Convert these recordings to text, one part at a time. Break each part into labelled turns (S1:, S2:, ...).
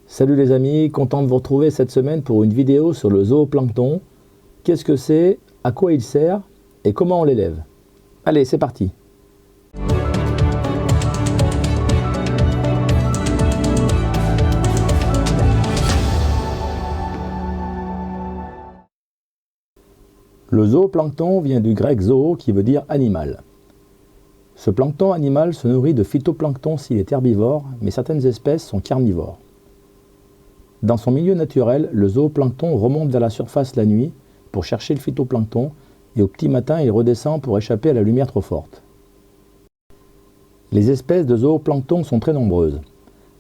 S1: Salut les amis, content de vous retrouver cette semaine pour une vidéo sur le zooplancton. Qu'est-ce que c'est, à quoi il sert et comment on l'élève? Allez, c'est parti. Le zooplancton vient du grec zoo qui veut dire animal. Ce plancton animal se nourrit de phytoplancton s'il est herbivore, mais certaines espèces sont carnivores. Dans son milieu naturel, le zooplancton remonte vers la surface la nuit pour chercher le phytoplancton et au petit matin il redescend pour échapper à la lumière trop forte. Les espèces de zooplancton sont très nombreuses.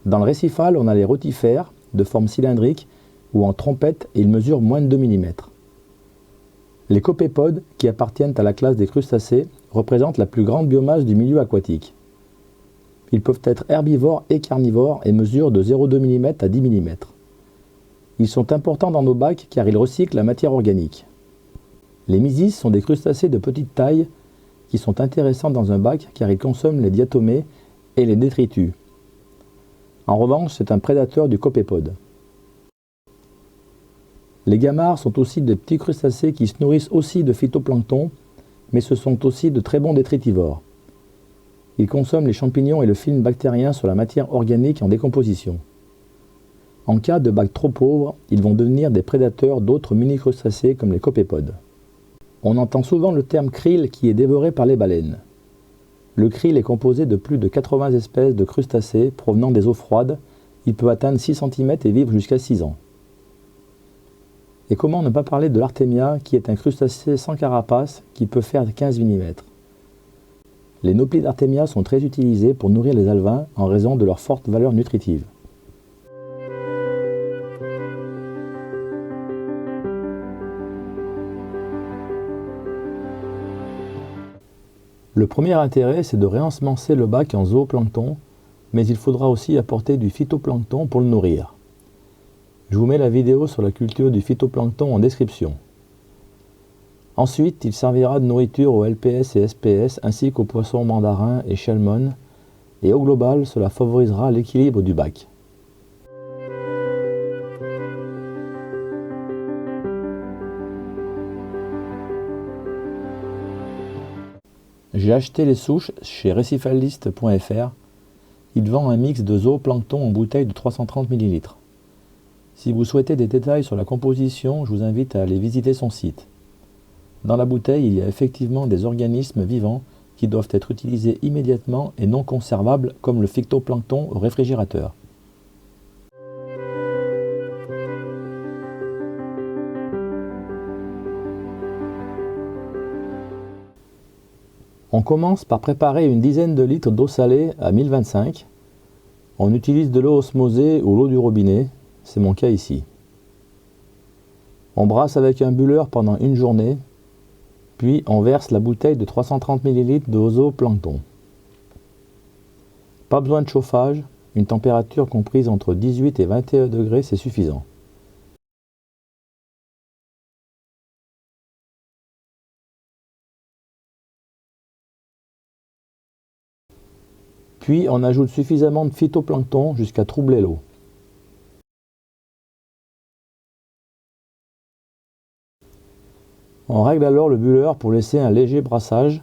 S1: Dans le récifal, on a les rotifères, de forme cylindrique ou en trompette et ils mesurent moins de 2 mm. Les copépodes, qui appartiennent à la classe des crustacés, représentent la plus grande biomasse du milieu aquatique. Ils peuvent être herbivores et carnivores et mesurent de 0,2 mm à 10 mm. Ils sont importants dans nos bacs car ils recyclent la matière organique. Les mysis sont des crustacés de petite taille qui sont intéressants dans un bac car ils consomment les diatomées et les détritus. En revanche, c'est un prédateur du copépode. Les gamards sont aussi des petits crustacés qui se nourrissent aussi de phytoplancton, mais ce sont aussi de très bons détritivores. Ils consomment les champignons et le film bactérien sur la matière organique en décomposition. En cas de bac trop pauvre, ils vont devenir des prédateurs d'autres mini-crustacés comme les copépodes. On entend souvent le terme krill qui est dévoré par les baleines. Le krill est composé de plus de 80 espèces de crustacés provenant des eaux froides. Il peut atteindre 6 cm et vivre jusqu'à 6 ans. Et comment ne pas parler de l'artémia qui est un crustacé sans carapace qui peut faire 15 mm. Les nauplies d'artémia sont très utilisés pour nourrir les alevins en raison de leur forte valeur nutritive. Le premier intérêt, c'est de réensemencer le bac en zooplancton, mais il faudra aussi apporter du phytoplancton pour le nourrir. Je vous mets la vidéo sur la culture du phytoplancton en description. Ensuite, il servira de nourriture aux LPS et SPS ainsi qu'aux poissons mandarins et shelmon, et au global, cela favorisera l'équilibre du bac. J'ai acheté les souches chez recifaliste.fr. Il vend un mix de zooplancton en bouteille de 330 ml. Si vous souhaitez des détails sur la composition, je vous invite à aller visiter son site. Dans la bouteille, il y a effectivement des organismes vivants qui doivent être utilisés immédiatement et non conservables comme le phytoplancton au réfrigérateur. On commence par préparer une dizaine de litres d'eau salée à 1025. On utilise de l'eau osmosée ou l'eau du robinet, c'est mon cas ici. On brasse avec un bulleur pendant une journée, puis on verse la bouteille de 330 ml de zooplancton. Pas besoin de chauffage, une température comprise entre 18 et 21 degrés, c'est suffisant. Puis on ajoute suffisamment de phytoplancton jusqu'à troubler l'eau. On règle alors le bulleur pour laisser un léger brassage.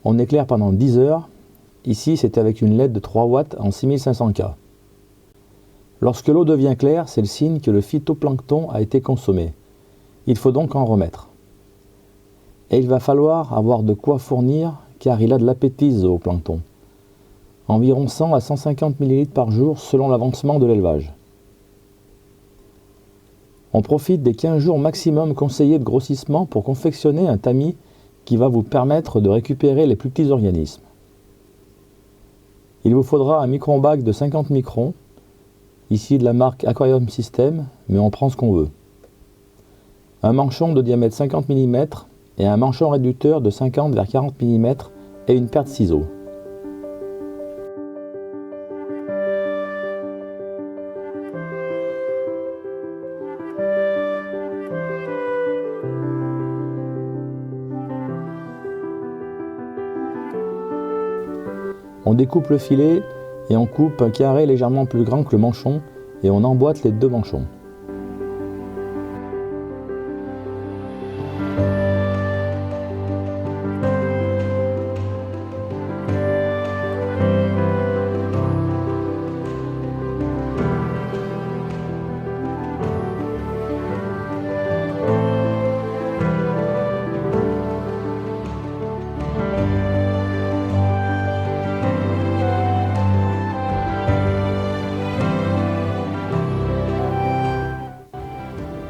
S1: On éclaire pendant 10 heures. Ici, c'est avec une LED de 3 watts en 6500K. Lorsque l'eau devient claire, c'est le signe que le phytoplancton a été consommé. Il faut donc en remettre. Et il va falloir avoir de quoi fournir car il a de l'appétit ce zooplancton. Environ 100 à 150 ml par jour selon l'avancement de l'élevage. On profite des 15 jours maximum conseillés de grossissement pour confectionner un tamis qui va vous permettre de récupérer les plus petits organismes. Il vous faudra un micron-bac de 50 microns, ici de la marque Aquarium System, mais on prend ce qu'on veut. Un manchon de diamètre 50 mm et un manchon réducteur de 50 vers 40 mm et une paire de ciseaux. On découpe le filet et on coupe un carré légèrement plus grand que le manchon et on emboîte les deux manchons.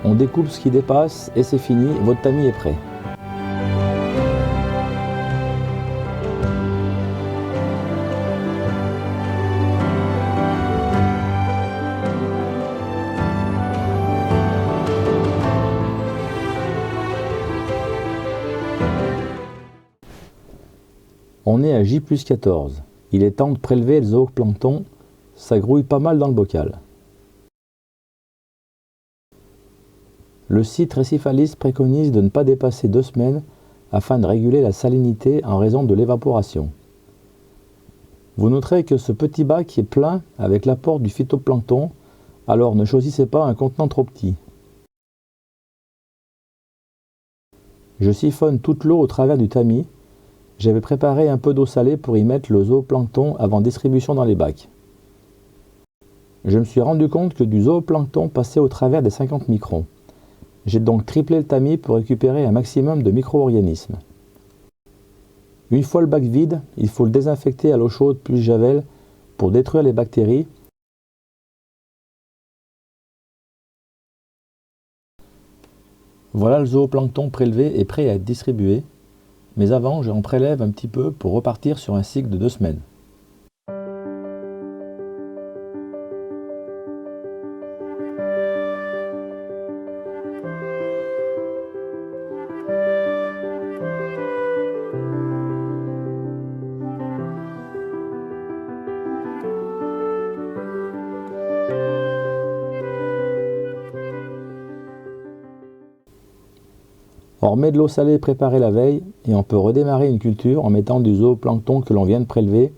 S1: On découpe ce qui dépasse et c'est fini, votre tamis est prêt. On est à J+14. Il est temps de prélever le zooplancton, ça grouille pas mal dans le bocal. Le site récifaliste préconise de ne pas dépasser 2 semaines afin de réguler la salinité en raison de l'évaporation. Vous noterez que ce petit bac est plein avec l'apport du phytoplancton, alors ne choisissez pas un contenant trop petit. Je siphonne toute l'eau au travers du tamis. J'avais préparé un peu d'eau salée pour y mettre le zooplancton avant distribution dans les bacs. Je me suis rendu compte que du zooplancton passait au travers des 50 microns. J'ai donc triplé le tamis pour récupérer un maximum de micro-organismes. Une fois le bac vide, il faut le désinfecter à l'eau chaude plus javel pour détruire les bactéries. Voilà le zooplancton prélevé et prêt à être distribué. Mais avant, j'en prélève un petit peu pour repartir sur un cycle de 2 semaines. On remet de l'eau salée préparée la veille et on peut redémarrer une culture en mettant du zooplancton que l'on vient de prélever.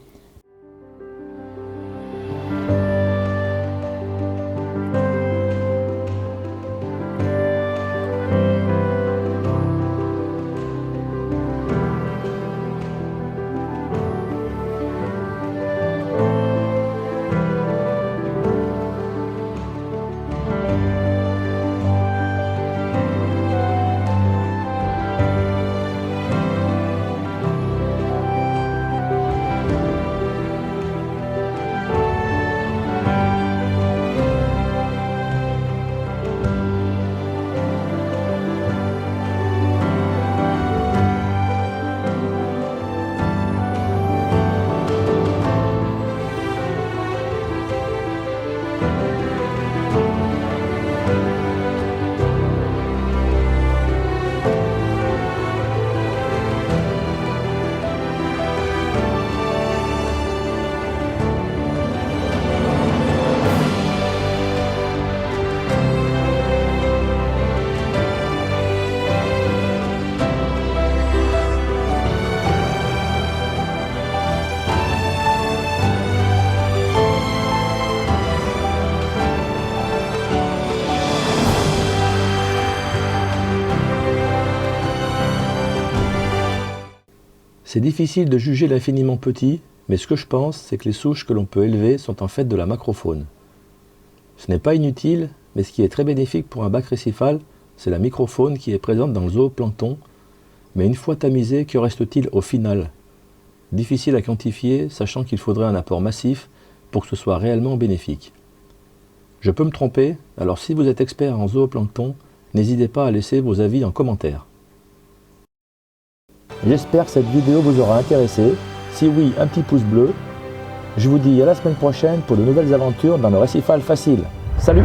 S1: C'est difficile de juger l'infiniment petit, mais ce que je pense, c'est que les souches que l'on peut élever sont en fait de la macrofaune. Ce n'est pas inutile, mais ce qui est très bénéfique pour un bac récifal, c'est la microfaune qui est présente dans le zooplancton. Mais une fois tamisé, que reste-t-il au final? Difficile à quantifier, sachant qu'il faudrait un apport massif pour que ce soit réellement bénéfique. Je peux me tromper, alors si vous êtes expert en zooplancton, n'hésitez pas à laisser vos avis en commentaire. J'espère que cette vidéo vous aura intéressé. Si oui, un petit pouce bleu. Je vous dis à la semaine prochaine pour de nouvelles aventures dans le récifal facile. Salut!